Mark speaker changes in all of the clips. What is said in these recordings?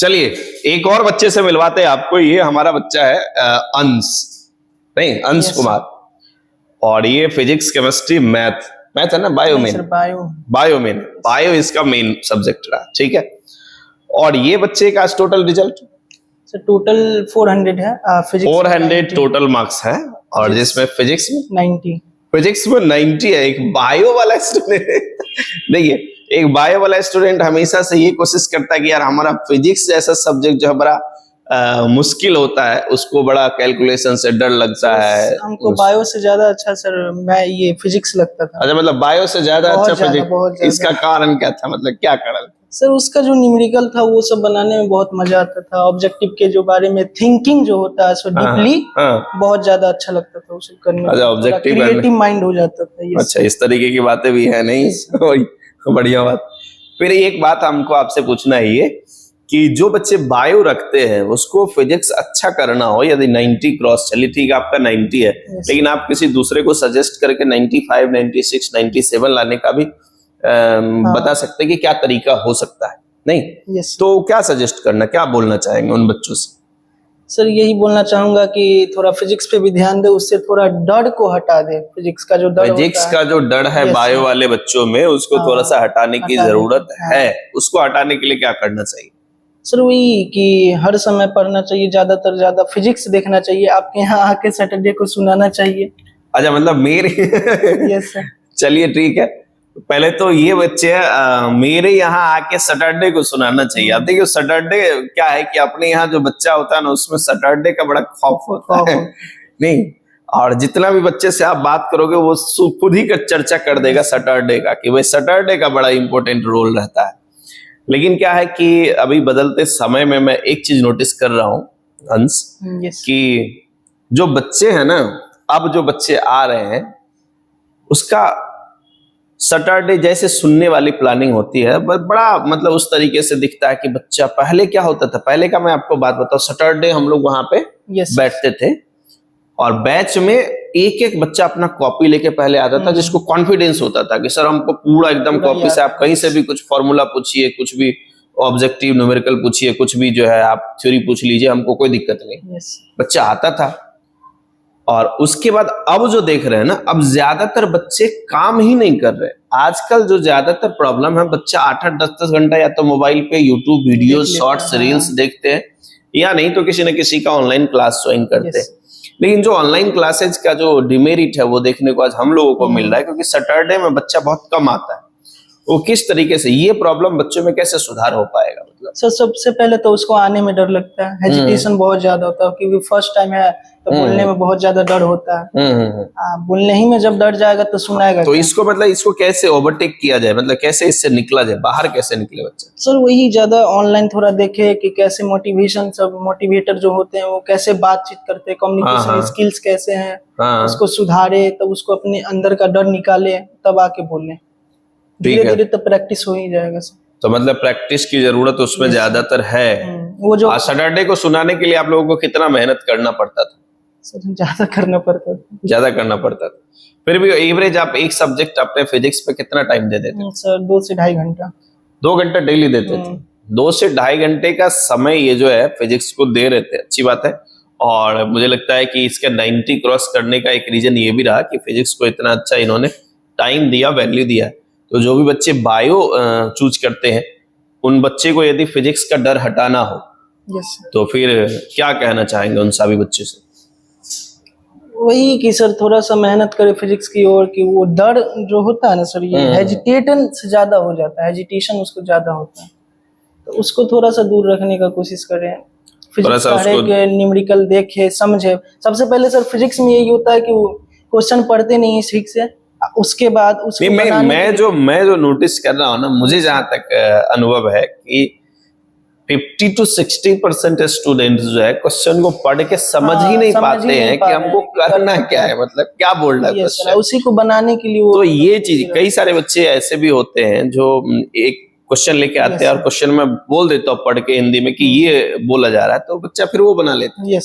Speaker 1: चलिए एक और बच्चे से मिलवाते हैं आपको। ये हमारा बच्चा है अंश, नहीं अंश कुमार, और ये फिजिक्स केमिस्ट्री मैथ है ना, बायो इसका मेन सब्जेक्ट रहा, ठीक है। और ये बच्चे का टोटल रिजल्ट
Speaker 2: टोटल 400 है, फिजिक्स
Speaker 1: 400 टोटल मार्क्स है, और जिसमें फिजिक्स में 90 है। एक बायो वाला स्टूडेंट देखिए, एक बायो वाला स्टूडेंट हमेशा से ये कोशिश करता है कि यार हमारा फिजिक्स जैसा सब्जेक्ट जो है बड़ा मुश्किल होता है, उसको बड़ा कैलकुलेशन से डर लगता है।
Speaker 2: हमको बायो से ज्यादा अच्छा सर मैं ये फिजिक्स लगता था।
Speaker 1: अच्छा, मतलब बायो से ज्यादा अच्छा फिजिक्स। इसका कारण क्या था, मतलब क्या कारण
Speaker 2: सर? उसका जो न्यूमेरिकल था वो सब बनाने में बहुत मजा आता था। ऑब्जेक्टिव के जो बारे में थिंकिंग जो होता है सो डीपली बहुत ज्यादा अच्छा लगता था उसे करने में।
Speaker 1: अच्छा, ऑब्जेक्टिव
Speaker 2: क्रिएटिव माइंड हो जाता था।
Speaker 1: अच्छा, इस तरीके की बातें भी है नहीं? बढ़िया बात। फिर एक बात हमको आपसे पूछना है ये कि जो बच्चे बायो रखते हैं उसको फिजिक्स अच्छा करना हो, यदि 90 क्रॉस, चलिए ठीक है आपका 90 है, लेकिन आप किसी दूसरे को सजेस्ट करके 95, 96, 97 लाने का भी बता सकते हैं कि क्या तरीका हो सकता है, नहीं? तो क्या सजेस्ट करना, क्या बोलना चाहेंगे उन बच्चों से?
Speaker 2: सर यही बोलना चाहूंगा कि थोड़ा फिजिक्स पे भी ध्यान दे, उससे थोड़ा डर को हटा दे। फिजिक्स का जो डर है
Speaker 1: बायो वाले बच्चों में, उसको थोड़ा सा हटाने की जरूरत है। उसको हटाने के लिए क्या करना चाहिए?
Speaker 2: सर वही कि हर समय पढ़ना चाहिए, ज्यादा फिजिक्स देखना चाहिए, आपके यहाँ आके सैटरडे को सुनाना चाहिए।
Speaker 1: अच्छा, मतलब मेरे
Speaker 2: यस सर।
Speaker 1: चलिए ठीक है, पहले तो ये बच्चे मेरे यहाँ आके सैटरडे को सुनाना चाहिए। अब देखिए सैटरडे क्या है कि अपने यहाँ जो बच्चा होता है ना, उसमें सैटरडे का बड़ा खौफ होता है नहीं, और जितना भी बच्चे से आप बात करोगे वो खुद ही का चर्चा कर देगा सैटरडे का, कि भाई सैटरडे का बड़ा इंपॉर्टेंट रोल रहता है। लेकिन क्या है कि अभी बदलते समय में मैं एक चीज नोटिस कर रहा हूँ अंश, कि जो बच्चे हैं ना, अब जो बच्चे आ रहे हैं उसका सैटरडे जैसे सुनने वाली प्लानिंग होती है, बड़ा मतलब उस तरीके से दिखता है कि बच्चा, पहले क्या होता था, पहले का मैं आपको बात बताऊं, सैटरडे हम लोग वहां पे बैठते थे और बैच में एक बच्चा अपना कॉपी लेके पहले आता था, जिसको कॉन्फिडेंस होता था कि सर हमको पूरा एकदम कॉपी से, आप कहीं से भी कुछ फॉर्मूला पूछिए, कुछ भी ऑब्जेक्टिव न्यूमेरिकल पूछिए, कुछ भी जो है आप थ्योरी पूछ लीजिए, हमको कोई दिक्कत नहीं। बच्चा आता था। और उसके बाद अब जो देख रहे हैं ना, अब ज्यादातर बच्चे काम ही नहीं कर रहे। आजकल जो ज्यादातर प्रॉब्लम है, बच्चा 8-8, 10-10 घंटा या तो मोबाइल पे यूट्यूब वीडियो, शॉर्ट्स, रील्स देखते हैं, या नहीं तो किसी न किसी का ऑनलाइन क्लास ज्वाइन करते हैं। लेकिन जो ऑनलाइन क्लासेज का जो डिमेरिट है वो देखने को आज हम लोगों को मिल रहा है, क्योंकि सैटरडे में बच्चा बहुत कम आता है। वो किस तरीके से, ये प्रॉब्लम बच्चों में कैसे सुधार हो पाएगा? मतलब
Speaker 2: सर सबसे पहले तो उसको आने में डर लगता है, हेजिटेशन बहुत ज्यादा होता है, क्योंकि फर्स्ट टाइम है तो बोलने में बहुत ज्यादा डर होता है। बोलने ही में जब डर जाएगा तो सुनाएगा
Speaker 1: तो इसको मतलब इसको कैसे ओवरटेक किया जाए, मतलब कैसे इससे निकला जाए, बाहर कैसे निकले बच्चा?
Speaker 2: सर वही ज्यादा ऑनलाइन थोड़ा देखे कि कैसे मोटिवेशन, सब मोटिवेटर जो होते हैं वो कैसे बातचीत करते हैं, कम्युनिकेशन स्किल्स कैसे हैं, उसको सुधारे, तब उसको अपने अंदर का डर निकाले, तब आके बोले। धीरे धीरे तो प्रैक्टिस हो ही जाएगा सर।
Speaker 1: तो मतलब प्रैक्टिस की जरूरत उसमें ज्यादातर है।
Speaker 2: वो जो
Speaker 1: सैटरडे को सुनाने के लिए आप लोगों को कितना मेहनत करना पड़ता था?
Speaker 2: सर ज्यादा करना पड़ता था।
Speaker 1: फिर भी एवरेज आप एक सब्जेक्ट अपने फिजिक्स पे कितना टाइम दे देते?
Speaker 2: सर 2 से ढाई घंटा।
Speaker 1: 2 घंटा डेली देते थे। 2 से ढाई घंटे का समय ये जो है फिजिक्स को दे रहे थे, अच्छी बात है। और मुझे लगता है कि इसका 90 क्रॉस करने का एक रीजन ये भी रहा कि फिजिक्स को इतना अच्छा इन्होंने टाइम दिया, वैल्यू दिया। तो जो भी बच्चे बायो चूज करते हैं, उन बच्चे को यदि फिजिक्स का डर हटाना हो, तो फिर क्या कहना चाहेंगे उन सभी बच्चों से?
Speaker 2: वही कि सर थोड़ा सा मेहनत करे फिजिक्स की ओर, कि वो डर जो होता है ना सर, ये हेजिटेशन से ज्यादा हो जाता है, हेजिटेशन उसको ज्यादा होता है, तो उसको थोड़ा सा दूर रखने का कोशिश करें। फिजिक्स का हर एक न्यूमेरिकल देखे, समझे। सबसे पहले सर फिजिक्स में यही होता है कि वो क्वेश्चन पढ़ते नहीं है ठीक से, उसके बाद उसको
Speaker 1: मैं जो नोटिस कर रहा हूँ ना, मुझे जहां तक अनुभव है कि 50 to 60% स्टूडेंट जो है क्वेश्चन को पढ़ के समझ ही नहीं पाते हैं कि हमको करना क्या है, मतलब क्या बोल रहा है क्वेश्चन,
Speaker 2: उसी को बनाने के लिए।
Speaker 1: तो ये चीज, कई सारे बच्चे ऐसे भी होते हैं जो एक क्वेश्चन लेके आते हैं और क्वेश्चन में बोल देता हूँ पढ़ के हिंदी में कि ये बोला जा रहा है, तो बच्चा फिर वो बना लेता है।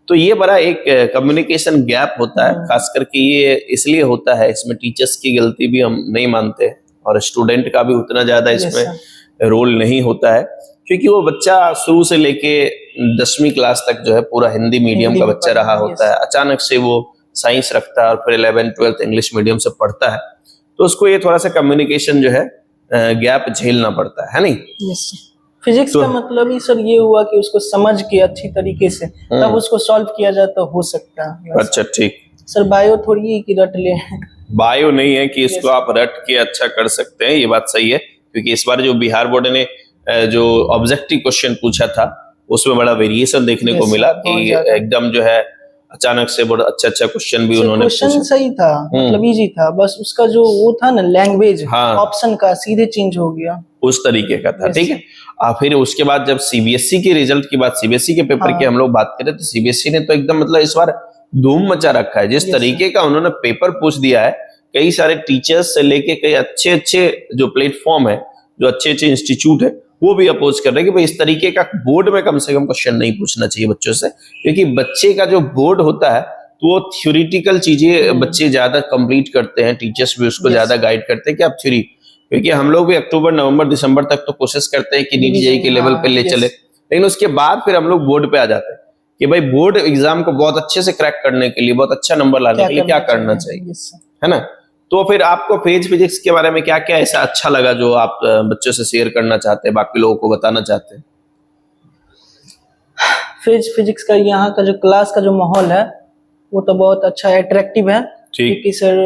Speaker 1: तो ये बड़ा एक कम्युनिकेशन गैप होता है, खास करके ये इसलिए होता है, इसमें टीचर्स की गलती भी हम नहीं मानते और स्टूडेंट का भी उतना ज्यादा इसमें रोल नहीं होता है। क्योंकि वो बच्चा शुरू से लेके 10वीं क्लास तक जो है पूरा हिंदी मीडियम का बच्चा रहा होता है, अचानक से वो साइंस रखता है और फिर 11th-12th इंग्लिश मीडियम से पढ़ता है, तो उसको ये थोड़ा सा कम्युनिकेशन जो है गैप झेलना पड़ता है नहीं?
Speaker 2: यस फिजिक्स का मतलब ही सर ये हुआ कि उसको समझ के अच्छी तरीके से तब उसको सॉल्व किया जाए तो हो सकता है।
Speaker 1: अच्छा ठीक।
Speaker 2: सर बायो थोड़ी है कि रट ले,
Speaker 1: बायो नहीं है कि इसको आप रट के अच्छा कर सकते हैं, ये बात सही है, क्योंकि इस बार जो बिहार बोर्ड ने जो ऑब्जेक्टिव क्वेश्चन पूछा था उसमें बड़ा वेरिएशन देखने को मिला कि एकदम जो है अचानक से बड़ा अच्छा क्वेश्चन भी उन्होंने
Speaker 2: क्वेश्चन सही था, मतलब इजी था, बस उसका जो वो था ना लैंग्वेज ऑप्शन का सीधे चेंज हो गया,
Speaker 1: उस तरीके का था। ठीक है, फिर उसके बाद जब सीबीएसई के रिजल्ट की बात, सीबीएसई के पेपर की हम लोग बात करें तो सीबीएसई ने तो एकदम मतलब इस बार धूम मचा रखा है। जिस तरीके का उन्होंने पेपर पूछ दिया है, कई सारे टीचर्स से लेके कई अच्छे जो प्लेटफॉर्म है, जो अच्छे इंस्टीट्यूट है, वो भी अपोज कर रहे हैं कि भाई इस तरीके का बोर्ड में कम से कम क्वेश्चन नहीं पूछना चाहिए बच्चों से, क्योंकि बच्चे का जो बोर्ड होता है तो वो थ्योरेटिकल चीजें बच्चे ज्यादा कंप्लीट करते हैं, टीचर्स भी उसको ज्यादा गाइड करते हैं कि आप थ्योरी, क्योंकि हम लोग भी अक्टूबर नवंबर दिसंबर तक तो कोशिश करते हैं कि नीट जेईई के लेवल पे ले चले, लेकिन उसके बाद फिर हम लोग बोर्ड पे आ जाते हैं कि भाई बोर्ड एग्जाम को बहुत अच्छे से क्रैक करने के लिए, बहुत अच्छा नंबर लाने के लिए क्या करना चाहिए, है ना? तो फिर आपको फेज फिजिक्स के बारे में क्या क्या ऐसा अच्छा लगा जो आप बच्चों से शेयर करना चाहते हैं, बाकी लोगों को बताना चाहते हैं?
Speaker 2: फेज फिजिक्स का यहाँ का जो क्लास का जो माहौल है वो तो बहुत अच्छा है, अट्रैक्टिव है, क्योंकि सर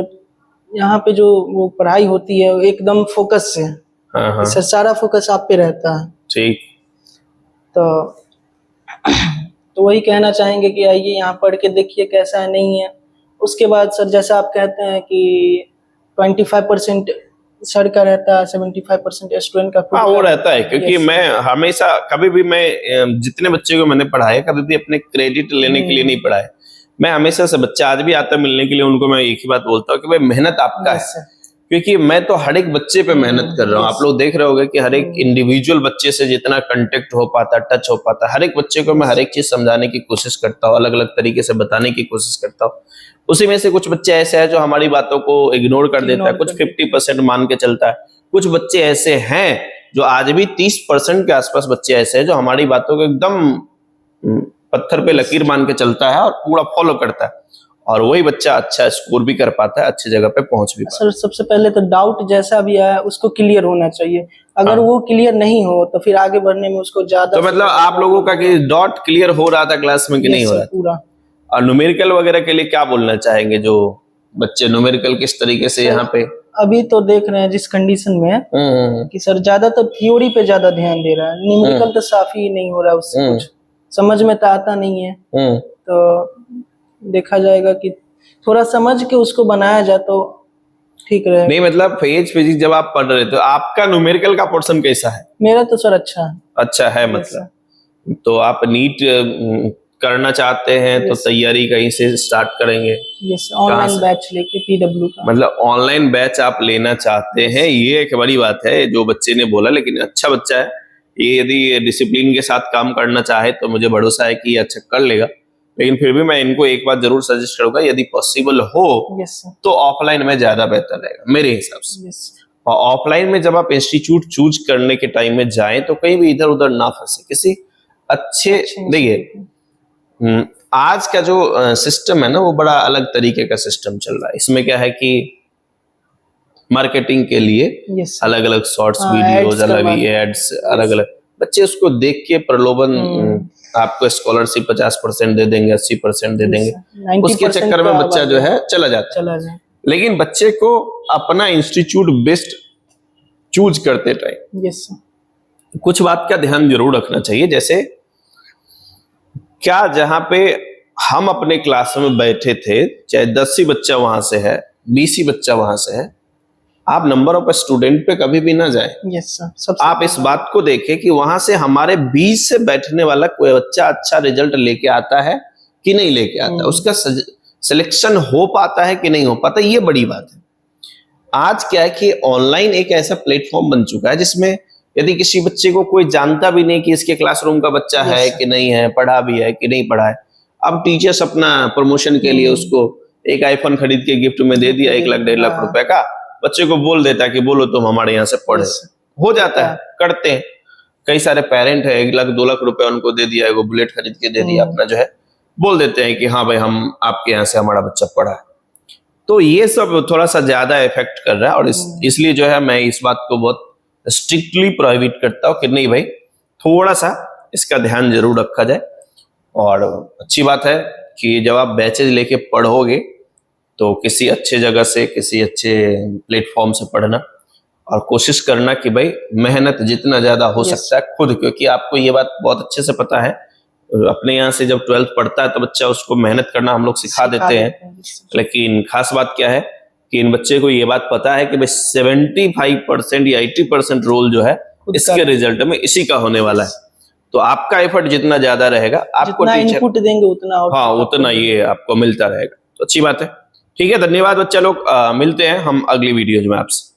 Speaker 2: यहाँ पे जो वो पढ़ाई होती है वो एकदम फोकस से, सर सारा फोकस आप पे रहता है। ठीक, तो वही कहना चाहेंगे कि आइए यहाँ पढ़ के देखिए कैसा है, नहीं है। उसके बाद सर जैसा आप कहते हैं कि 25% सर का रहता है, 75% स्टूडेंट का खुद
Speaker 1: वो रहता है, क्योंकि मैं हमेशा कभी भी मैं जितने बच्चे को मैंने पढ़ाया कभी भी अपने क्रेडिट लेने के लिए नहीं पढ़ाया। मैं हमेशा से, बच्चा आज भी आता मिलने के लिए, उनको मैं एक ही बात बोलता हूँ कि भाई मेहनत आपका है, क्योंकि मैं तो हर एक बच्चे पे मेहनत कर रहा हूँ। आप लोग देख रहे होंगे कि हर एक इंडिविजुअल बच्चे से जितना कांटेक्ट हो पाता, टच हो पाता, हर एक बच्चे को मैं हर एक चीज समझाने की कोशिश करता हूँ, अलग अलग तरीके से बताने की कोशिश करता हूँ। उसी में से कुछ बच्चे ऐसे हैं जो हमारी बातों को इग्नोर कर देता है, कुछ 50% मान के चलता है, कुछ बच्चे ऐसे हैं जो आज भी 30% के आसपास बच्चे ऐसे हैं जो हमारी बातों को एकदम पत्थर पे लकीर मान के चलता है और पूरा फॉलो करता है, और वही बच्चा अच्छा स्कोर भी कर पाता है, अच्छी जगह पे पहुंच भी पाता है।
Speaker 2: सर सबसे पहले तो डाउट जैसा भी आया उसको क्लियर होना चाहिए, अगर वो क्लियर नहीं हो तो फिर आगे बढ़ने में उसको ज्यादा।
Speaker 1: तो मतलब आप लोगों का कि डाउट क्लियर हो रहा था क्लास में कि नहीं हो रहा
Speaker 2: पूरा?
Speaker 1: और न्यूमेरिकल वगैरह के लिए क्या बोलना चाहेंगे, जो बच्चे न्यूमेरिकल किस तरीके से यहाँ पे
Speaker 2: अभी तो देख रहे हैं जिस कंडीशन में कि सर ज्यादा तो थ्योरी पे ज्यादा ध्यान दे रहा है, न्यूमेरिकल तो साफ ही नहीं हो रहा है, उससे कुछ समझ में तो आता नहीं है, तो देखा जाएगा कि थोड़ा समझ के उसको बनाया जाए तो ठीक रहेगा। नहीं
Speaker 1: मतलब फेज फिजिक्स जब आप पढ़ रहे थे, आपका न्यूमेरिकल का पोर्शन कैसा है?
Speaker 2: मेरा तो सर अच्छा है।
Speaker 1: अच्छा है, मतलब तो आप नीट करना चाहते हैं तो तैयारी कहीं से स्टार्ट करेंगे?
Speaker 2: यस, ऑनलाइन बैच लेके पीडब्ल्यू का।
Speaker 1: मतलब ऑनलाइन बैच आप लेना चाहते हैं, ये एक बड़ी बात है जो बच्चे ने बोला, लेकिन अच्छा बच्चा है ये, यदि डिसिप्लिन के साथ काम करना चाहे तो मुझे भरोसा है कि ये अच्छा कर लेगा। लेकिन फिर भी मैं इनको एक बात जरूर सजेस्ट करूंगा, यदि पॉसिबल हो तो ऑफलाइन में ज्यादा बेहतर रहेगा मेरे हिसाब से। और ऑफलाइन में जब आप इंस्टीट्यूट चूज करने के टाइम में जाएं तो कहीं भी इधर उधर ना फंसे, किसी अच्छे, देखिए आज का जो सिस्टम है ना वो बड़ा अलग तरीके का सिस्टम चल रहा है। इसमें क्या है कि मार्केटिंग के लिए अलग अलग शॉर्ट्स वीडियोज, अलग एड्स, अलग अलग, बच्चे उसको देख के प्रलोभन, आपको स्कॉलरशिप 50% दे देंगे, 80% दे देंगे, उसके चक्कर में बच्चा जो है चला जाता है। लेकिन बच्चे को अपना इंस्टीट्यूट बेस्ट चूज करते टाइम कुछ बात का ध्यान जरूर रखना चाहिए, जैसे क्या जहां पे हम अपने क्लास में बैठे थे, चाहे 10 ही बच्चा वहां से है, 20 ही बच्चा वहां से है, आप नंबर ऑफ स्टूडेंट पे कभी भी ना जाएं। आप इस बात को देखें कि वहां से हमारे 20 से बैठने वाला कोई बच्चा अच्छा रिजल्ट लेके आता है कि नहीं लेके आता, उसका सिलेक्शन हो पाता है कि नहीं हो पाता, ये बड़ी बात है। आज क्या है कि ऑनलाइन एक ऐसा प्लेटफॉर्म बन चुका है जिसमें यदि किसी बच्चे को कोई जानता भी नहीं कि इसके क्लासरूम का बच्चा है कि नहीं है, पढ़ा भी है कि नहीं पढ़ा है, अब टीचर्स अपना प्रमोशन के लिए उसको एक आईफोन खरीद के गिफ्ट में दे दिया 1 लाख 1.5 लाख रुपए का, बच्चे को बोल देता कि बोलो तुम हमारे यहाँ से पढ़े, हो जाता है, करते हैं। कई सारे पेरेंट है 1 लाख 2 लाख रुपए उनको दे दिया है, वो बुलेट खरीद के दे दिया, अपना जो है बोल देते हैं कि हाँ भाई हम आपके यहाँ से हमारा बच्चा पढ़ा है। तो ये सब थोड़ा सा ज्यादा इफेक्ट कर रहा है, और इसलिए जो है मैं इस बात को बहुत स्ट्रिक्टली प्रोहिबिट करता हूँ कि नहीं भाई, थोड़ा सा इसका ध्यान जरूर रखा जाए। और अच्छी बात है कि जब आप बैचेज लेके पढ़ोगे तो किसी अच्छे जगह से, किसी अच्छे प्लेटफॉर्म से पढ़ना, और कोशिश करना कि भाई मेहनत जितना ज्यादा हो सकता है खुद, क्योंकि आपको ये बात बहुत अच्छे से पता है, अपने यहाँ से जब 12th पढ़ता है तो बच्चा उसको मेहनत करना हम लोग सिखा देते हैं। लेकिन खास बात क्या है कि इन बच्चे को ये बात पता है कि भाई 75% या 80% रोल जो है इसके रिजल्ट में इसी का होने वाला है। तो आपका एफर्ट जितना ज्यादा रहेगा, आपको टीचर
Speaker 2: इनपुट देंगे उतना,
Speaker 1: हाँ उतना ये आपको मिलता रहेगा। तो अच्छी बात है। ठीक है, धन्यवाद बच्चा लोग, मिलते हैं हम अगली वीडियोज में आपसे।